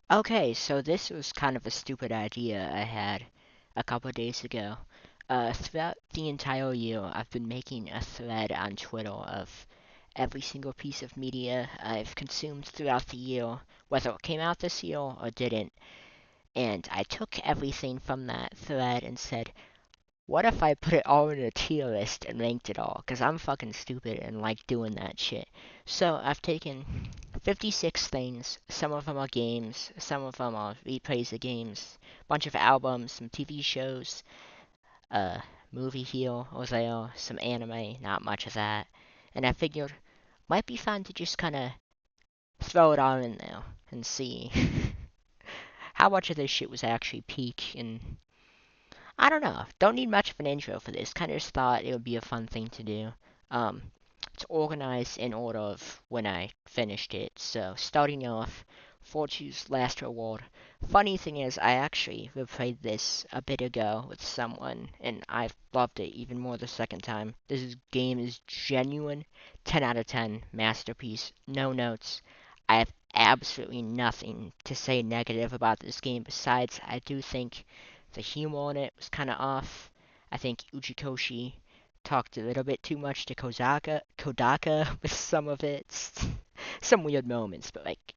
Okay, so this was kind of a stupid idea I had a couple days ago. Throughout the entire year, I've been making a thread on Twitter of every single piece of media I've consumed throughout the year, whether it came out this year or didn't. And I took everything from that thread and said, what if I put it all in a tier list and ranked it all? Because I'm fucking stupid and like doing that shit. So I've taken 56 things. Some of them are games, some of them are replays of games, bunch of albums, some TV shows, a movie here or there, some anime, not much of that. And I figured might be fun to just kind of throw it all in there and see how much of this shit was actually peak. And I don't know. Don't need much of an intro for this. Kind of just thought it would be a fun thing to do. Um, it's organized in order of when I finished it. So starting off, Fortune's Last Reward. Funny thing is, I actually replayed this a bit ago with someone, and I loved it even more the second time. Game is genuine, 10 out of 10 masterpiece. No notes. I have absolutely nothing to say negative about this game besides I do think the humor in it was kind of off. I think Uchikoshi talked a little bit too much to Kodaka with some of it. Some weird moments, but like,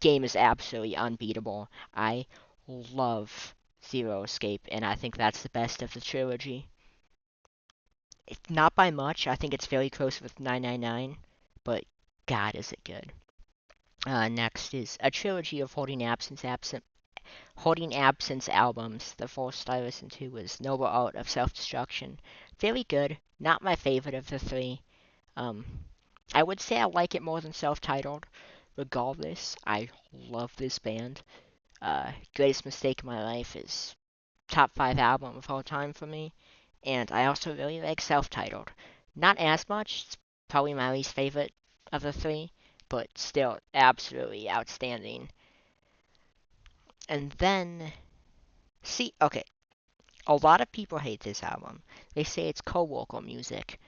game is absolutely unbeatable. I love Zero Escape, and I think that's the best of the trilogy. It's not by much. I think it's very close with 999, but God, is it good. Next is a trilogy of Holding Absence albums. The first I listened to was Noble Art of Self-Destruction. Very good. Not my favorite of the three. Um, I would say I like it more than Self-Titled. Regardless, I love this band. Greatest Mistake of My Life is top 5 album of all time for me. And I also really like Self-Titled. Not as much. It's probably my least favorite of the three, but still absolutely outstanding. And then, see, okay, a lot of people hate this album. They say it's co-vocal music,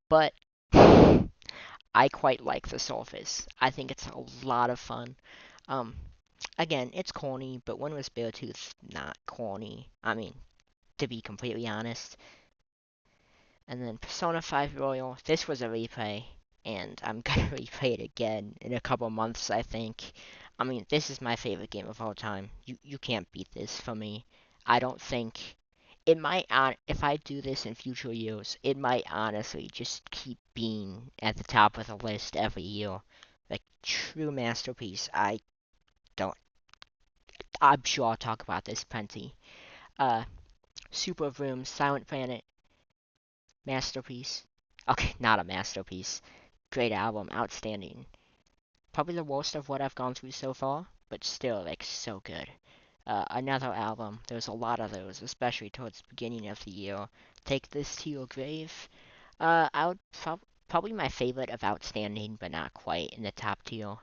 but I quite like The Surface. I think it's a lot of fun. Um, Again, it's corny, but when was Beartooth not corny? I mean, to be completely honest. And then Persona 5 Royal. This was a replay, and I'm gonna replay it again in a couple months, I think. I mean, this is my favorite game of all time. You can't beat this for me. I don't think it might if I do this in future years, it might honestly just keep being at the top of the list every year. Like true masterpiece. Don't I'm sure I'll talk about this plenty. Uh Super Room, Silent Planet, masterpiece. Okay, not a masterpiece. Great album, outstanding. Probably the worst of what I've gone through so far, but still like so good. Another album. There's a lot of those, especially towards the beginning of the year. Take This to Your Grave. I would probably my favorite of Outstanding, but not quite in the top tier.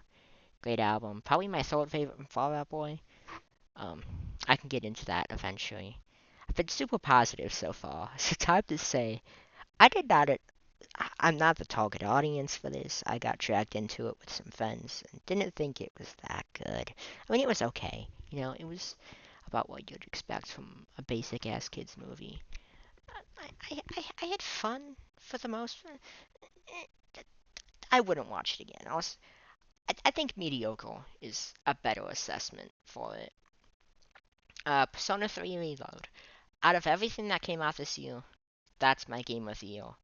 Great album. Probably my third favorite from Fall Out Boy. Um, I can get into that eventually. I've been super positive so far. So time to say, I did not. I'm not the target audience for this. I got dragged into it with some friends and didn't think it was that good. I mean, it was okay. It was about what you'd expect from a basic ass kids movie. I had fun for the most. I wouldn't watch it again. I think mediocre is a better assessment for it. Persona 3 Reload. Out of everything that came out this year, that's my game of the year.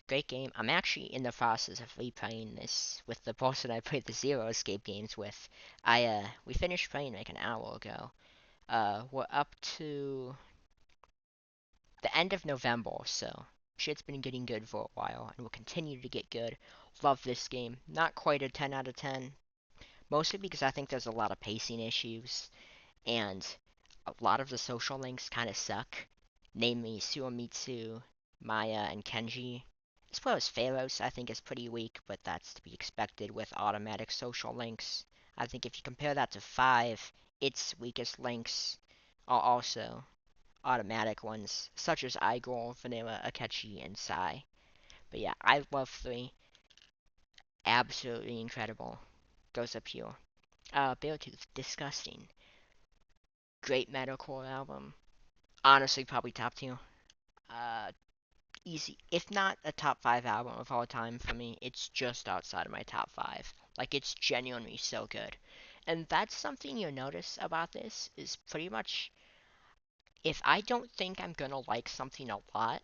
Great game. I'm actually in the process of replaying this with the person I played the Zero Escape games with. We finished playing like an hour ago. We're up to the end of November, so shit's been getting good for a while, and will continue to get good. Love this game. Not quite a 10 out of 10, mostly because I think there's a lot of pacing issues, and a lot of the social links kind of suck. Namely, Suamitsu, Maya, and Kenji. As well as Pharos, I think is pretty weak, but that's to be expected with automatic social links. I think if you compare that to 5, its weakest links are also automatic ones, such as Igor, Vanilla, Akechi, and Sai. But yeah, I love 3. Absolutely incredible. Goes up here. Beartooth, disgusting. Great metalcore album. Honestly, probably top tier. Uh, Easy. If not a top five album of all time for me, it's just outside of my top five. Like, it's genuinely so good. And that's something you'll notice about this is pretty much if I don't think I'm gonna like something a lot,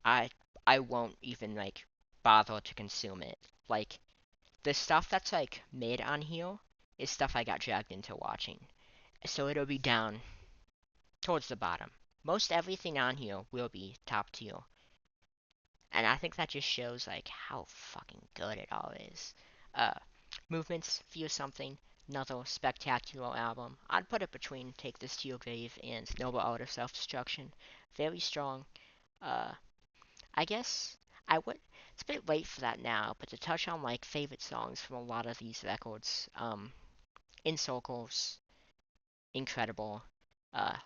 I I won't even like bother to consume it. Like the stuff that's like mid on here is stuff I got dragged into watching. So it'll be down towards the bottom. Most everything on here will be top tier. And I think that just shows like how fucking good it all is. Uh, Movements, Feel Something, another spectacular album. I'd put it between Take This to Your Grave and Noble Art of Self Destruction. Very strong. Uh, I guess I would. It's a bit late for that now, but to touch on like favorite songs from a lot of these records. In Circles, incredible.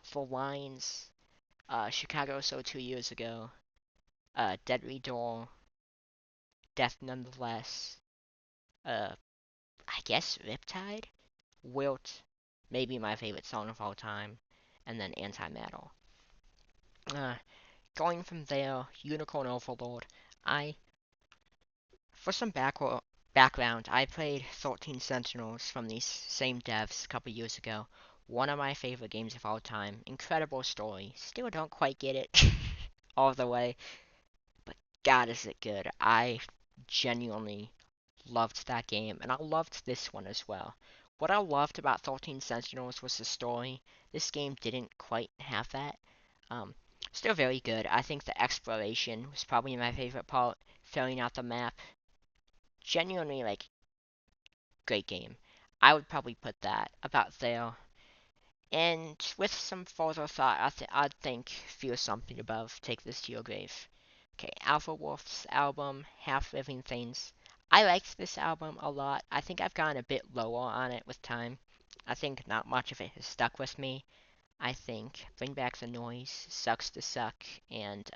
For Lines, Chicago So 2 Years Ago, Deadly Door, Death Nonetheless, uh, I guess Riptide, Wilt, maybe my favorite song of all time, and then Anti-Metal. Uh, Going from there, Unicorn Overlord. I, for some background, I played 13 Sentinels from these same devs a couple years ago. One of my favorite games of all time. Incredible story. Still don't quite get it all the way, but God is it good. I genuinely loved that game, and I loved this one as well. What I loved about 13 Sentinels was the story. This game didn't quite have that. Um, Still very good. I think the exploration was probably my favorite part. Filling out the map. Genuinely, like, great game. I would probably put that about there. And with some further thought, I'd think Feel Something Above, Take This to Your Grave. Okay, Alpha Wolf's album, Half Living Things. I liked this album a lot. I think I've gotten a bit lower on it with time. I think not much of it has stuck with me. I think Bring Back the Noise, Sucks to Suck, and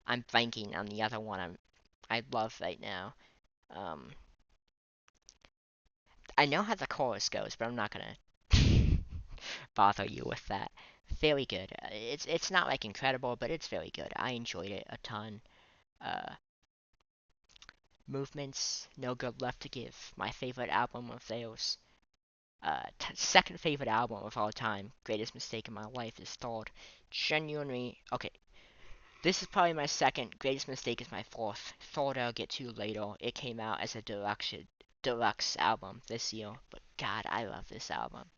I'm blanking on the other one I love right now. Um, I know how the chorus goes, but I'm not gonna bother you with that. Very good. It's not like incredible, but it's very good. I enjoyed it a ton. Uh, Movements, No Good Left to Give. My favorite album of theirs. Second favorite album of all time. Greatest Mistake in My Life is third. Genuinely, okay. This is probably my second. Greatest Mistake is my fourth. Third I'll get to later. It came out as a deluxe album this year, but God, I love this album.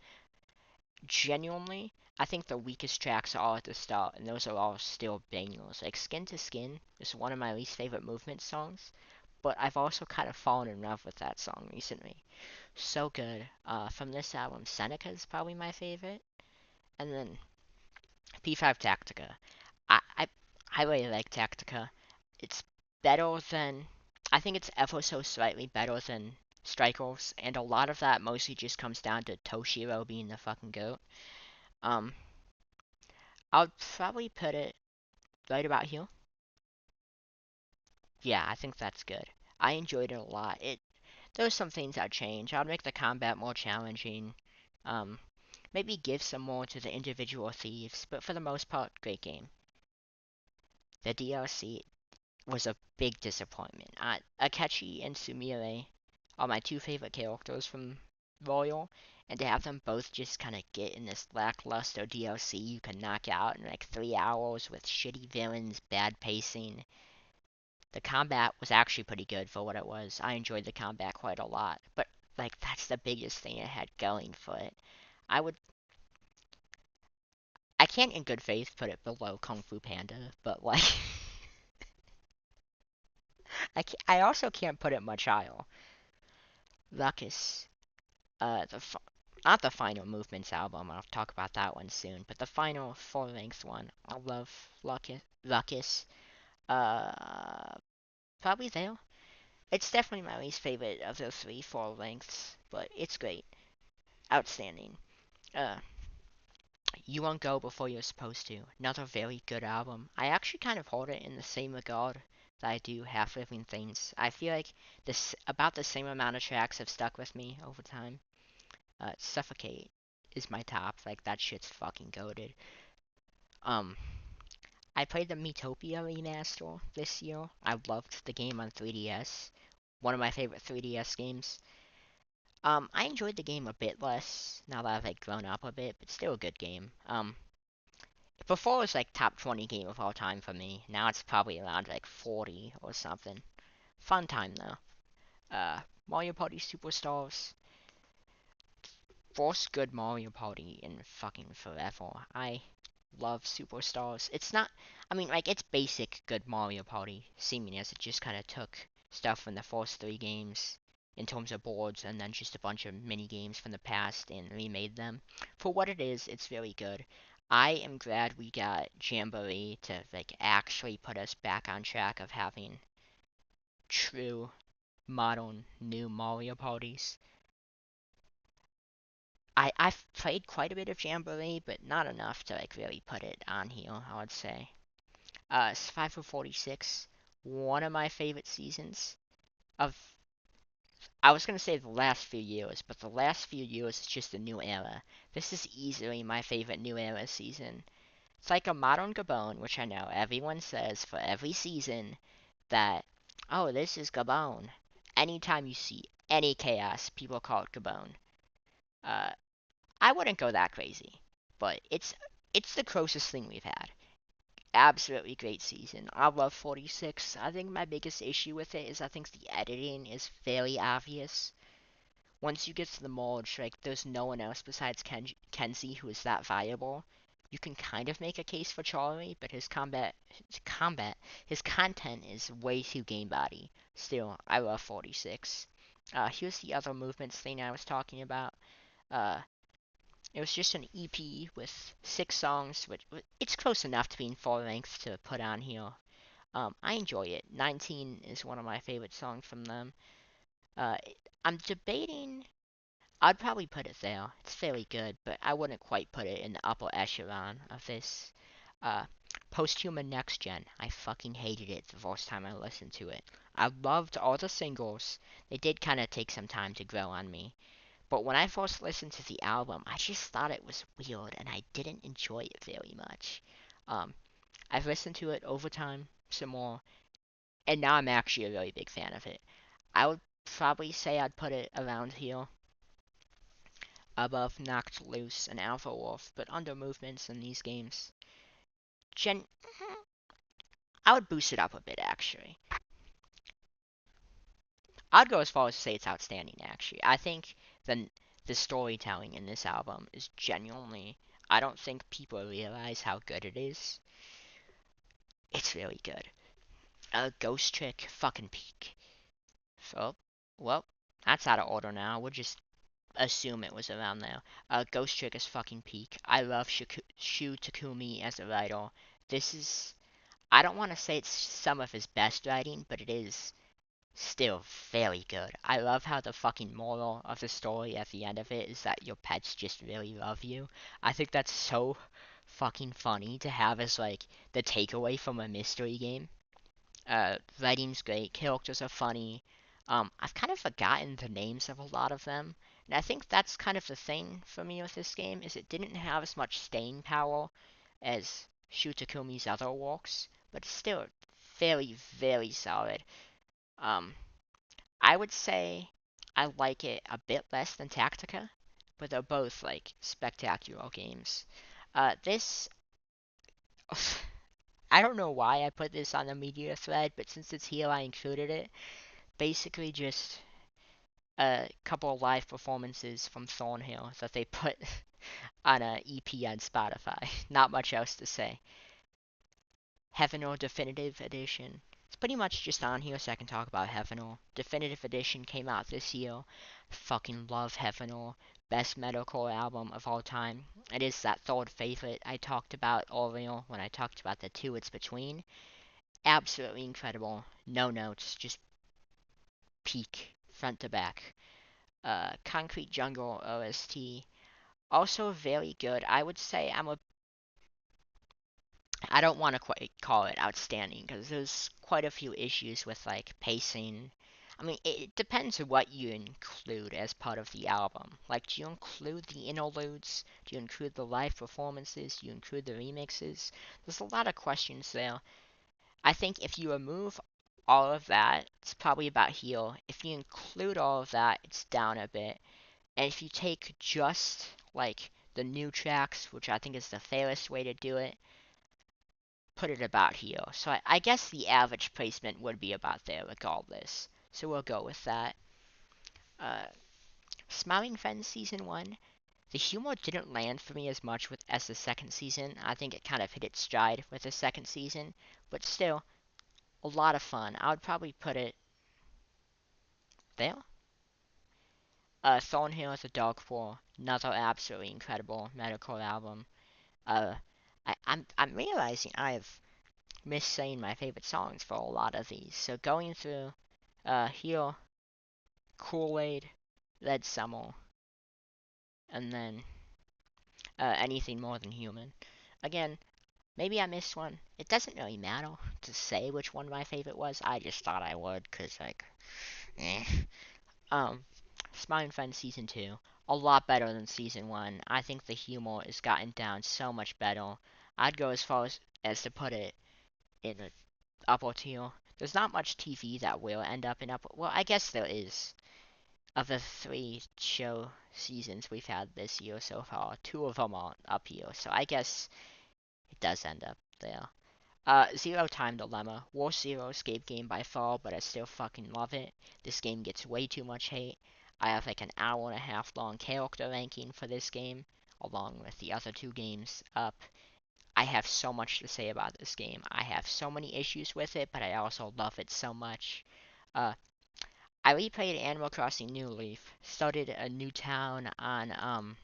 Genuinely, I think the weakest tracks are all at the start, and those are all still bangers. Like Skin to Skin is one of my least favorite movement songs, but I've also kind of fallen in love with that song recently. So good. From this album, Seneca is probably my favorite, and then P5 Tactica. I I really like Tactica. It's better than I think it's ever so slightly better than Strikers, and a lot of that mostly just comes down to Toshiro being the fucking goat. Um, I'll probably put it right about here. Yeah, I think that's good. I enjoyed it a lot. There's some things I'd change. I'd make the combat more challenging. Um, Maybe give some more to the individual thieves, but for the most part, great game. The DLC was a big disappointment. Akechi and Sumire are my two favorite characters from Royal, and to have them both just kind of get in this lackluster DLC you can knock out in like 3 hours with shitty villains, bad pacing. The combat was actually pretty good for what it was. I enjoyed the combat quite a lot, but like that's the biggest thing it had going for it. I would I can't in good faith put it below Kung Fu Panda, but like I also can't put it much higher. Ruckus, the not the final movements album. I'll talk about that one soon, but the final full-length one. I love Ruckus. Uh, Probably there. It's definitely my least favorite of the three full lengths, but it's great, outstanding. Uh, You Won't Go Before You're Supposed to. Another very good album. I actually kind of hold it in the same regard that I do Half Living Things. I feel like this about the same amount of tracks have stuck with me over time. Suffocate is my top. Like that shit's fucking goated. Um, I played the Miitopia remaster this year. I loved the game on 3DS. One of my favorite 3DS games. I enjoyed the game a bit less now that I've like grown up a bit, but still a good game. Before it was like top 20 game of all time for me. Now it's probably around like 40 or something. Fun time though. Mario Party Superstars. First good Mario Party in fucking forever. I love Superstars. It's not, I mean, like, it's basic good Mario Party, seeming as it just kind of took stuff from the first three games in terms of boards and then just a bunch of mini games from the past and remade them. For what it is, it's very good. I am glad we got Jamboree to, like, actually put us back on track of having true modern new Mario parties. I've played quite a bit of Jamboree, but not enough to like really put it on here, I would say. Survivor 46, one of my favorite seasons of, I was gonna say the last few years, but the last few years is just a new era. This is easily my favorite new era season. It's like a modern Gabon, which I know everyone says for every season that, oh, this is Gabon. Anytime you see any chaos, people call it Gabon. Uh, I wouldn't go that crazy, but it's the closest thing we've had. Absolutely great season. I love 46. I think my biggest issue with it is I think the editing is very obvious. Once you get to the merge, like there's no one else besides Kenzie who is that valuable. You can kind of make a case for Charlie, but his content is way too game body. Still, I love 46. Here's the other movements thing I was talking about. Uh, it was just an EP with 6 songs, which it's close enough to being full length to put on here. I enjoy it. 19 is one of my favorite songs from them. Uh, I'm debating. I'd probably put it there. It's fairly good, but I wouldn't quite put it in the upper echelon of this. Uh, Posthuman Next Gen. I fucking hated it the first time I listened to it. I loved all the singles. They did kind of take some time to grow on me. But when I first listened to the album, I just thought it was weird and I didn't enjoy it very much. Um, I've listened to it over time some more, and now I'm actually a really big fan of it. I would probably say I'd put it around here, above Knocked Loose and Alpha Wolf, but under movements in these games. Gen- I would boost it up a bit actually. I'd go as far as to say it's outstanding actually. I think the storytelling in this album is genuinely, I don't think people realize how good it is. It's really good. Ghost Trick, fucking peak. So, well, that's out of order now. We'll just assume it was around there. Ghost Trick is fucking peak. I love Shu Takumi as a writer. This is, I don't want to say it's some of his best writing, but it is still very good. I love how the fucking moral of the story at the end of it is that your pets just really love you. I think that's so fucking funny to have as like the takeaway from a mystery game. Writing's great, characters are funny. I've kind of forgotten the names of a lot of them, and I think that's kind of the thing for me with this game is it didn't have as much staying power as Shutakumi's other works, but still very, very solid. Um, I would say I like it a bit less than Tactica, but they're both like spectacular games. This I don't know why I put this on the media thread, but since it's here, I included it. Basically, just a couple of live performances from Thornhill that they put on a EP on Spotify. Not much else to say. Heavenor Definitive Edition. It's pretty much just on here so I can talk about Heavenor. Definitive Edition came out this year. Fucking love Heavenor. Best metalcore album of all time. It is that third favorite I talked about earlier when I talked about the two it's between. Absolutely incredible. No notes, just peak front to back. Concrete Jungle OST. Also very good. I would say I don't want to quite call it outstanding because there's quite a few issues with like pacing. I mean, it depends on what you include as part of the album. Like, do you include the interludes? Do you include the live performances? Do you include the remixes? There's a lot of questions there. I think if you remove all of that, it's probably about Heal. If you include all of that, it's down a bit. And if you take just, like, the new tracks, which I think is the fairest way to do it, put it about Heal. So I guess the average placement would be about there regardless. So we'll go with that. Uh, Smiling Friends Season 1, the humor didn't land for me as much as the second season. I think it kind of hit its stride with the second season, but still, a lot of fun. I would probably put it there. Thornhill is a Dog for another absolutely incredible metalcore album. Uh, I'm realizing I've missed saying my favorite songs for a lot of these. So going through, Heal, Kool-Aid, Red Summer, and then Anything More Than Human. Again, maybe I missed one. It doesn't really matter to say which one my favorite was. I just thought I would, cause like, eh. Um, Smiling Friends Season 2, a lot better than Season 1. I think the humor has gotten down so much better. I'd go as far as to put it in the upper tier. There's not much TV that will end up in upper. Well, I guess there is. Of the 3 show seasons we've had this year so far, 2 of them are up here, so I guess it does end up there. Zero Time Dilemma. Worst Zero escape game by far, but I still fucking love it. This game gets way too much hate. I have like an hour and a half long character ranking for this game, along with the other 2 games up. I have so much to say about this game. I have so many issues with it, but I also love it so much. Uh, I replayed Animal Crossing New Leaf, started a new town on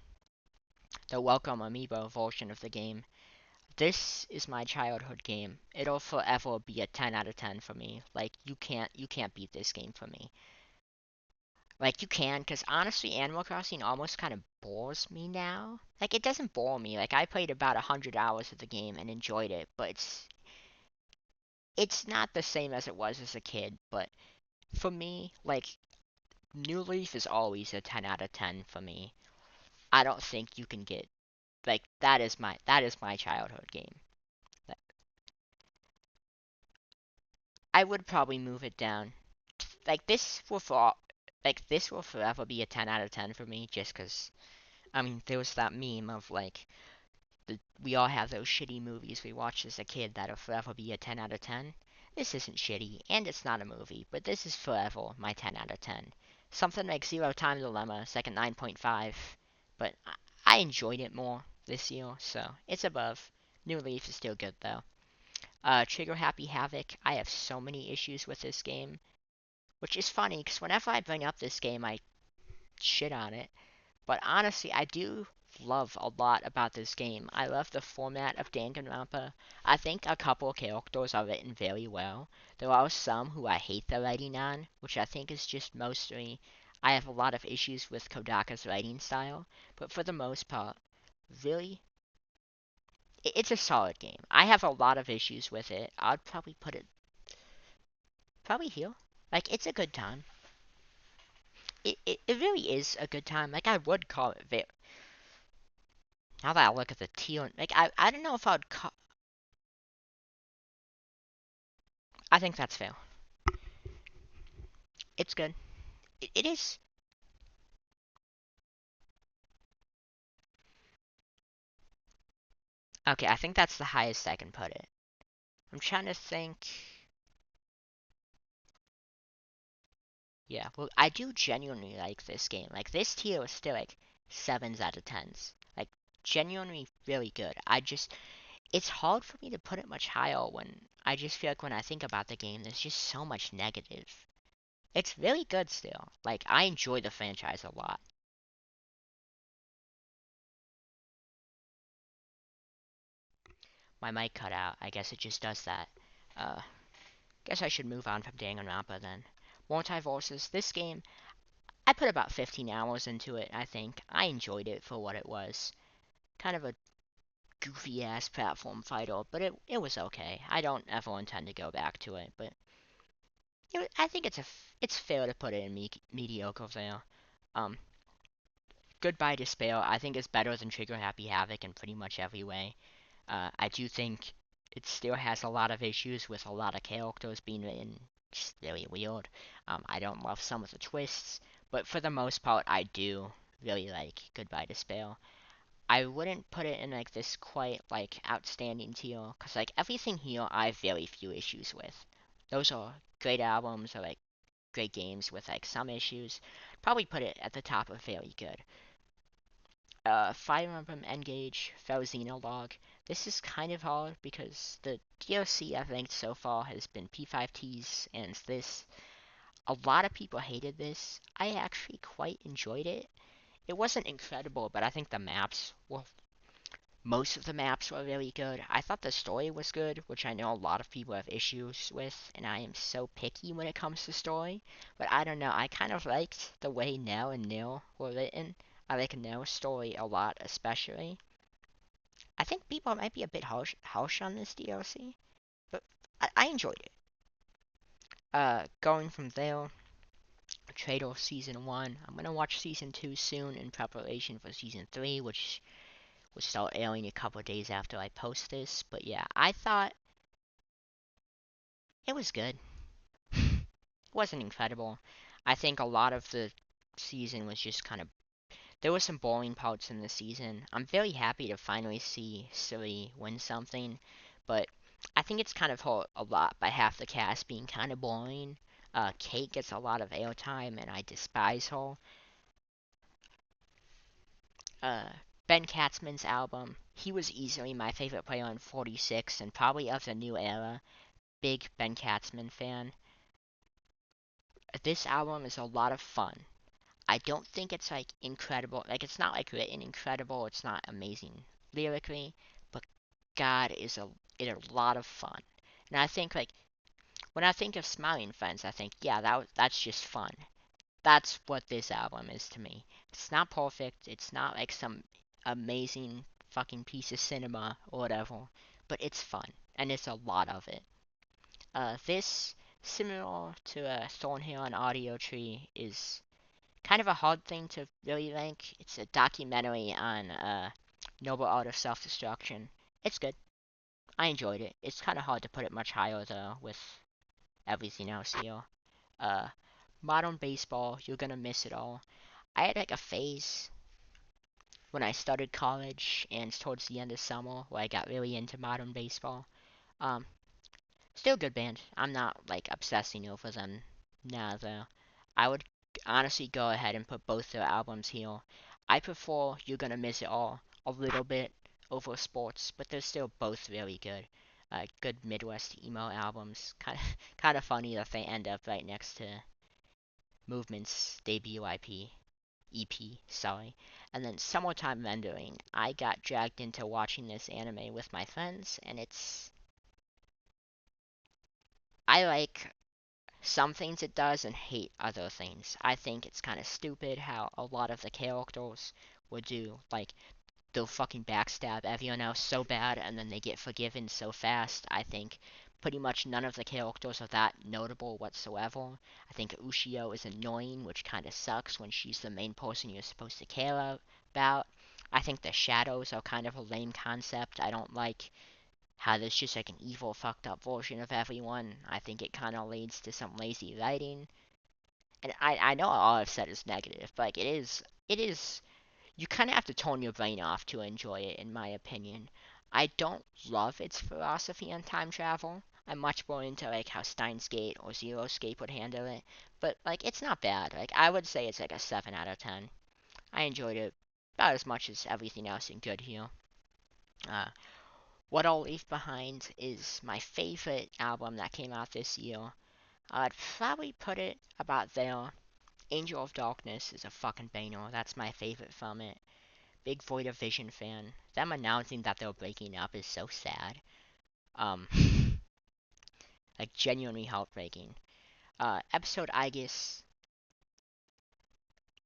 the Welcome Amiibo version of the game. This is my childhood game. It'll forever be a 10 out of 10 for me. Like you can't beat this game for me. Like you can, cuz honestly Animal Crossing almost kind of bores me now. Like it doesn't bore me. Like I played about 100 hours of the game and enjoyed it, but it's not the same as it was as a kid, but for me, like New Leaf is always a 10 out of 10 for me. I don't think you can get like that is my childhood game. I would probably move it down. Like this will forever be a 10 out of 10 for me just cuz I mean there was that meme of like we all have those shitty movies we watched as a kid that'll forever be a 10 out of 10. This isn't shitty and it's not a movie, but this is forever my 10 out of 10. Something like Zero Time Dilemma, it's like a 9.5, but I enjoyed it more this year, so it's above. New Leaf is still good though. Trigger Happy Havoc, I have so many issues with this game, which is funny because whenever I bring up this game, I shit on it. But honestly, I do love a lot about this game. I love the format of Danganronpa. I think a couple characters are written very well. There are some who I hate the writing on, which I think is just mostly I have a lot of issues with Kodaka's writing style, but for the most part, really, it's a solid game. I have a lot of issues with it. I'd probably put it probably here. Like, it's a good time. It really is a good time. Like, I would call it very. Now that I look at the tier, like, I don't know if I'd call. I think that's fair. It's good. It is. Okay, I think that's the highest I can put it. I'm trying to think. Yeah, well, I do genuinely like this game. Like, this tier is still like 7s out of 10s. Like, genuinely really good. It's hard for me to put it much higher when I just feel like when I think about the game, there's just so much negative. It's really good still. Like, I enjoy the franchise a lot. My mic cut out. I guess it just does that. Guess I should move on from Danganronpa then. Multiverses. This game, I put about 15 hours into it, I think. I enjoyed it for what it was. Kind of a goofy ass platform fighter, but it was okay. I don't ever intend to go back to it, but I think it's fair to put it in mediocre there. Um, Goodbye Despair I think is better than Trigger Happy Havoc in pretty much every way. I do think it still has a lot of issues with a lot of characters being written just really weird. I don't love some of the twists, but for the most part, I do really like Goodbye Despair. I wouldn't put it in like this quite like outstanding tier, cause like everything here I have very few issues with. Those are great albums or like great games with like some issues. Probably put it at the top of very good. Fire Emblem Engage, Log. This is kind of hard because the DLC I've ranked so far has been P5Ts and this. A lot of people hated this. I actually quite enjoyed it. It wasn't incredible, but I think the maps were most of the maps were really good. I thought the story was good, which I know a lot of people have issues with, and I am so picky when it comes to story. But I don't know, I kind of liked the way Nell and Nil were written. I like Nell's story a lot, especially. I think people might be a bit harsh on this DLC, but I enjoyed it. Going from there, Trade Season 1. I'm gonna watch Season 2 soon in preparation for Season 3, which will start airing a couple days after I post this. But yeah, I thought it was good. It wasn't incredible. I think a lot of the season was just kind of. There were some boring parts in the season. I'm very happy to finally see Suri win something, but I think it's kind of hurt a lot by half the cast being kind of boring. Kate gets a lot of airtime, and I despise her. Uh, Ben Katzman's album, he was easily my favorite player in 46 and probably of the new era. Big Ben Katzman fan. This album is a lot of fun. I don't think it's like incredible. Like it's not like written incredible. It's not amazing lyrically, but God is a lot of fun. And I think like when I think of Smiling Friends, I think yeah that's just fun. That's what this album is to me. It's not perfect. It's not like some amazing fucking piece of cinema or whatever, but it's fun and it's a lot of it. This similar to Thornhill and Audio Tree is kind of a hard thing to really rank. It's a documentary on noble art of self-destruction. It's good. I enjoyed it. It's kind of hard to put it much higher though with everything else here. Uh, Modern baseball, you're gonna miss it all. I had like a phase when I started college and towards the end of summer where I got really into modern baseball. Um, Still good band. I'm not like obsessing over them now though. I would honestly go ahead and put both their albums here. I prefer You're Gonna Miss It All a little bit over Sports, but they're still both really good. Good Midwest emo albums. Kind of funny that they end up right next to Movement's debut EP, sorry. And then Summertime Rendering. I got dragged into watching this anime with my friends, and I like some things it does and hate other things. I think it's kind of stupid how a lot of the characters would do, like, they'll fucking backstab everyone else so bad and then they get forgiven so fast. I think pretty much none of the characters are that notable whatsoever. I think Ushio is annoying, which kind of sucks when she's the main person you're supposed to care about. I think the shadows are kind of a lame concept. I don't like how there's just like an evil, fucked up version of everyone. I think it kind of leads to some lazy writing. And I know all I've said is negative, but like it is you kind of have to tone your brain off to enjoy it, in my opinion. I don't love its philosophy on time travel. I'm much more into like how Steins Gate or Zero Escape would handle it, but like it's not bad. Like I would say it's like a 7 out of 10. I enjoyed it about as much as everything else in Good Heel. Uh, what I'll Leave Behind is my favorite album that came out this year. I'd probably put it about there. Angel of Darkness is a fucking banger. That's my favorite from it. Big Void of Vision fan. Them announcing that they're breaking up is so sad. Um, like genuinely heartbreaking. Episode I guess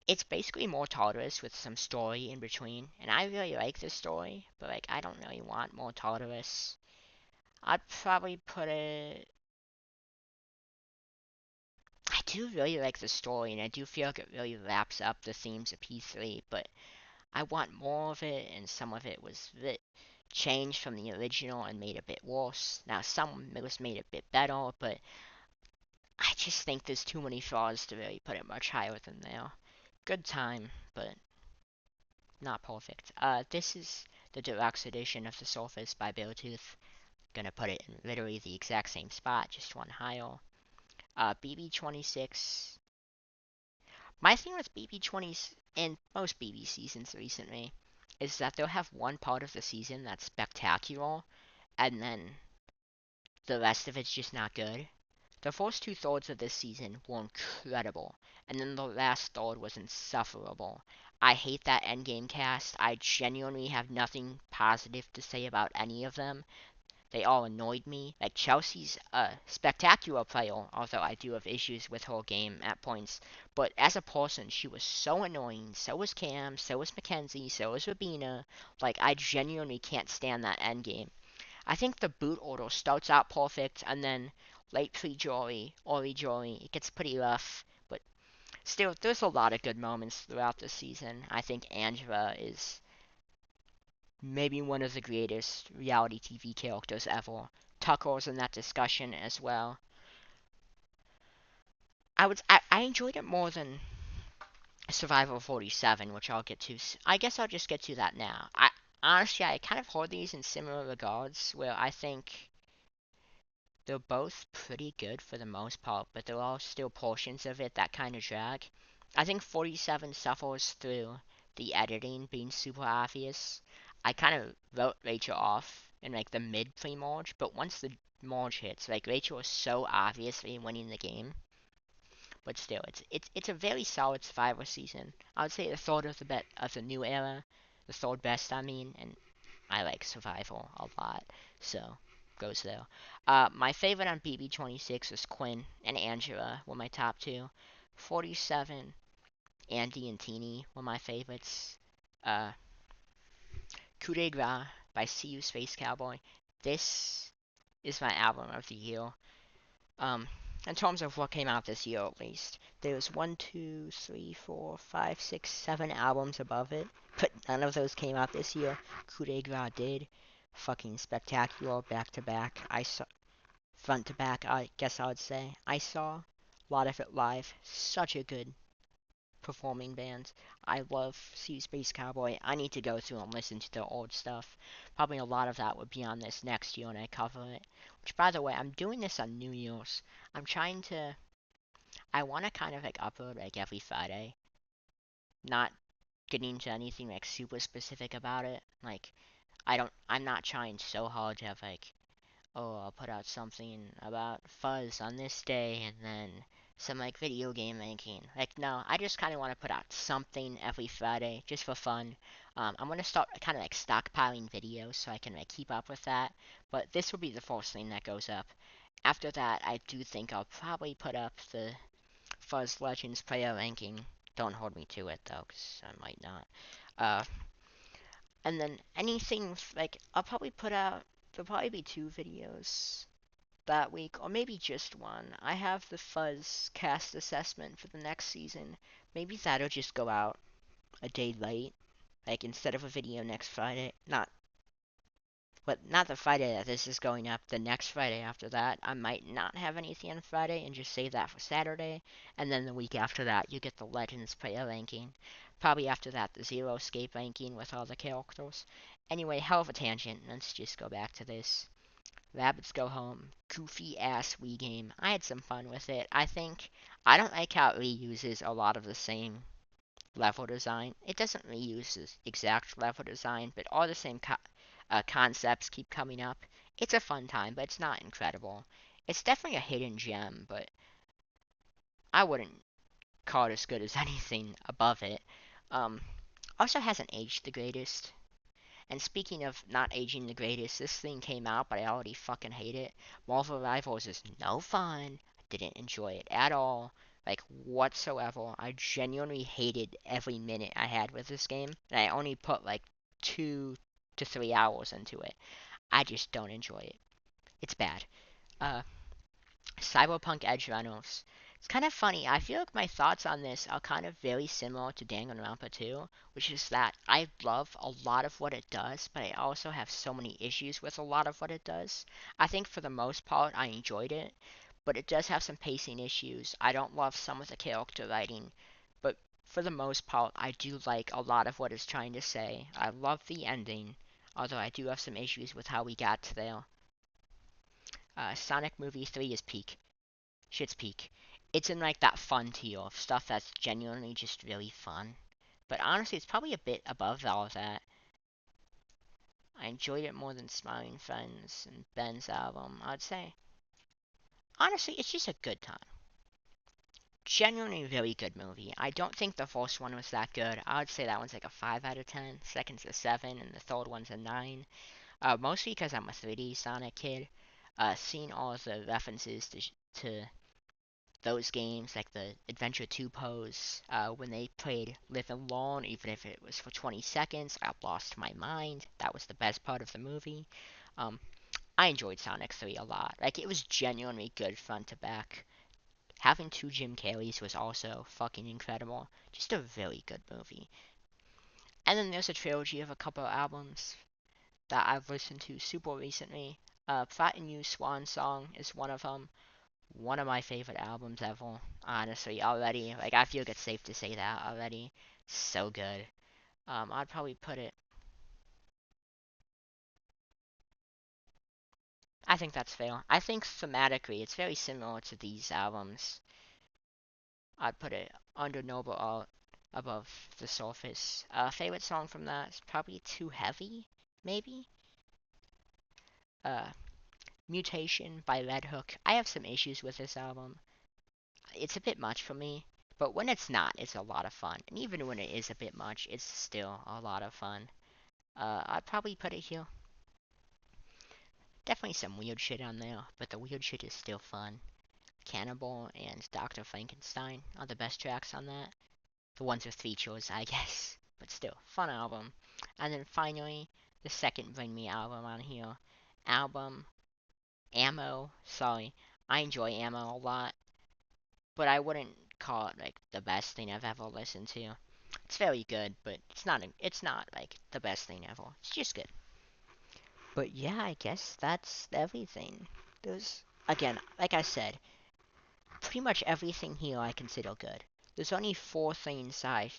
it's basically more Tartarus with some story in between, and I really like this story, but like I don't really want more Tartarus. I'd probably put it do really like the story, and I do feel like it really wraps up the themes of P3, but I want more of it, and some of it was a bit changed from the original and made a bit worse. Now, some was made a bit better, but I just think there's too many flaws to really put it much higher than there. Good time, but not perfect. This is the deluxe edition of The Surface by Bluetooth. Gonna put it in literally the exact same spot, just one higher. BB26. My thing with BB20 and most BB seasons recently is that they'll have one part of the season that's spectacular, and then the rest of it's just not good. The first two thirds of this season were incredible, and then the last third was insufferable. I hate that endgame cast. I genuinely have nothing positive to say about any of them. They all annoyed me. Like, Chelsea's a spectacular player, although I do have issues with her game at points. But as a person, she was so annoying. So was Cam, so was Mackenzie, so was Rabina. Like, I genuinely can't stand that endgame. I think the boot order starts out perfect, and then late pre-Jory, early Jory, it gets pretty rough. But still, there's a lot of good moments throughout the season. I think Angela is maybe one of the greatest reality TV characters ever. Tucker's in that discussion as well. I enjoyed it more than Survivor 47, which I'll get to. I guess I'll just get to that now. Honestly, I kind of hold these in similar regards, where I think they're both pretty good for the most part, but there are still portions of it that kind of drag. I think 47 suffers through the editing being super obvious. I kind of wrote Rachel off in like the mid pre-merge, but once the merge hits, like Rachel is so obviously winning the game. But still, it's a very solid Survivor season. I would say the third of the new era, the third best. I mean, and I like Survival a lot, so goes there. My favorite on BB26 was Quinn and Angela were my top two. 47, Andy and Teeny were my favorites. Uh, Coup de Grace by CU Space Cowboy. This is my album of the year. Um, in terms of what came out this year, at least, there's 7 albums above it, but none of those came out this year. Coup de Grace did. Fucking spectacular, back to back. I saw front to back. I guess I would say I saw a lot of it live. Such a good performing band. I love Sea Space Cowboy. I need to go through and listen to their old stuff. Probably a lot of that would be on this next year when I cover it. Which, by the way, I'm doing this on New Year's. I'm trying to. I want to kind of like upload like every Friday. Not getting into anything like super specific about it. Like, I'm not trying so hard to have like, oh, I'll put out something about Fuzz on this day and then some like video game making. Like, no, I just kind of want to put out something every Friday just for fun. I'm gonna start kind of like stockpiling videos so I can like keep up with that. But this will be the first thing that goes up. After that, I do think I'll probably put up the Fuzz Legends player ranking. Don't hold me to it though, 'cause I might not. Uh, and then anything like I'll probably put out. There'll probably be 2 videos that week, or maybe just one. I have the Fuzz cast assessment for the next season. Maybe that'll just go out a day late. Like, instead of a video next Friday, not the Friday that this is going up, the next Friday after that, I might not have anything on Friday and just save that for Saturday. And then the week after that, you get the Legends player ranking. Probably after that, the Zero Escape ranking with all the characters. Anyway, hell of a tangent. Let's just go back to this. Rabbits Go Home, goofy ass Wii game. I had some fun with it. I don't like how it reuses a lot of the same level design. It doesn't reuse the exact level design, but all the same concepts keep coming up. It's a fun time, but it's not incredible. It's definitely a hidden gem, but I wouldn't call it as good as anything above it. Um, Also hasn't aged the greatest. And speaking of not aging the greatest, this thing came out, but I already fucking hate it. Marvel Rivals is no fun. I didn't enjoy it at all. Like, whatsoever. I genuinely hated every minute I had with this game. And I only put like 2 to 3 hours into it. I just don't enjoy it. It's bad. Uh, Cyberpunk Edge Runners. It's kind of funny. I feel like my thoughts on this are kind of very similar to Danganronpa 2, which is that I love a lot of what it does, but I also have so many issues with a lot of what it does. I think for the most part, I enjoyed it, but it does have some pacing issues. I don't love some of the character writing, but for the most part, I do like a lot of what it's trying to say. I love the ending, although I do have some issues with how we got to there. Sonic Movie 3 is peak. Shit's peak. It's in like that fun tier of stuff that's genuinely just really fun. But honestly, it's probably a bit above all of that. I enjoyed it more than Smiling Friends and Ben's album, I'd say. Honestly, it's just a good time. Genuinely really good movie. I don't think the first one was that good. I would say that one's like a 5 out of 10. Second's a 7, and the third one's a 9. Mostly because I'm a 3D Sonic kid. Seeing all of the references to those games, like the Adventure 2 pose, when they played Live and Learn, even if it was for 20 seconds, I lost my mind. That was the best part of the movie. Um, I enjoyed Sonic 3 a lot. Like, it was genuinely good front to back. Having two Jim Carreys was also fucking incredible. Just a really good movie. And then there's a trilogy of a couple of albums that I've listened to super recently. Fat and You Swan Song is one of them. One of my favorite albums ever, honestly, already. Like, I feel like it's safe to say that already. So good. I'd probably put it. I think that's fair. I think thematically, it's very similar to these albums. I'd put it under Noble Art, above The Surface. Favorite song from that is probably Too Heavy, maybe? Uh, Mutation by Red Hook. I have some issues with this album. It's a bit much for me, but when it's not, it's a lot of fun. And even when it is a bit much, it's still a lot of fun. I'd probably put it here. Definitely some weird shit on there, but the weird shit is still fun. Cannibal and Dr. Frankenstein are the best tracks on that. The ones with features, I guess. But still, fun album. And then finally, the second Bring Me album on here. Album Ammo. Sorry, I enjoy Ammo a lot, but I wouldn't call it like the best thing I've ever listened to. It's very good, but it's not like the best thing ever. It's just good. But yeah, I guess that's everything. There's again, like I said, pretty much everything here I consider good. There's only four things I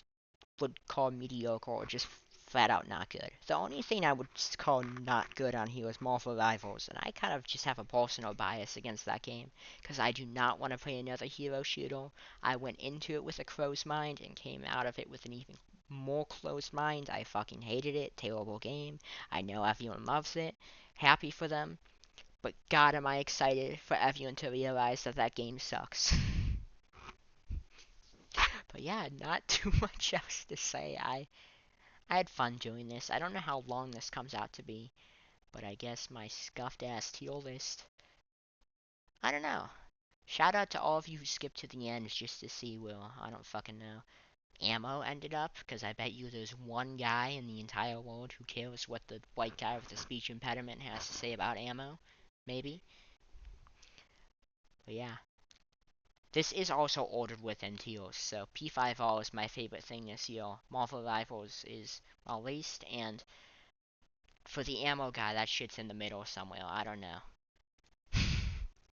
would call mediocre or just flat out not good. The only thing I would call not good on here is Marvel Rivals, and I kind of just have a personal bias against that game because I do not want to play another hero shooter. I went into it with a closed mind and came out of it with an even more closed mind. I fucking hated it. Terrible game. I know everyone loves it. Happy for them. But god am I excited for everyone to realize that that game sucks. But yeah, not too much else to say. I had fun doing this. I don't know how long this comes out to be, but I guess my scuffed ass tier list. I don't know. Shout out to all of you who skipped to the end just to see where I don't fucking know. Ammo ended up, because I bet you there's one guy in the entire world who cares what the white guy with the speech impediment has to say about ammo. Maybe. But yeah. This is also ordered within tiers, so P5R is my favorite thing this year. Marvel Rivals is my least, and for the ammo guy, that shit's in the middle somewhere. I don't know.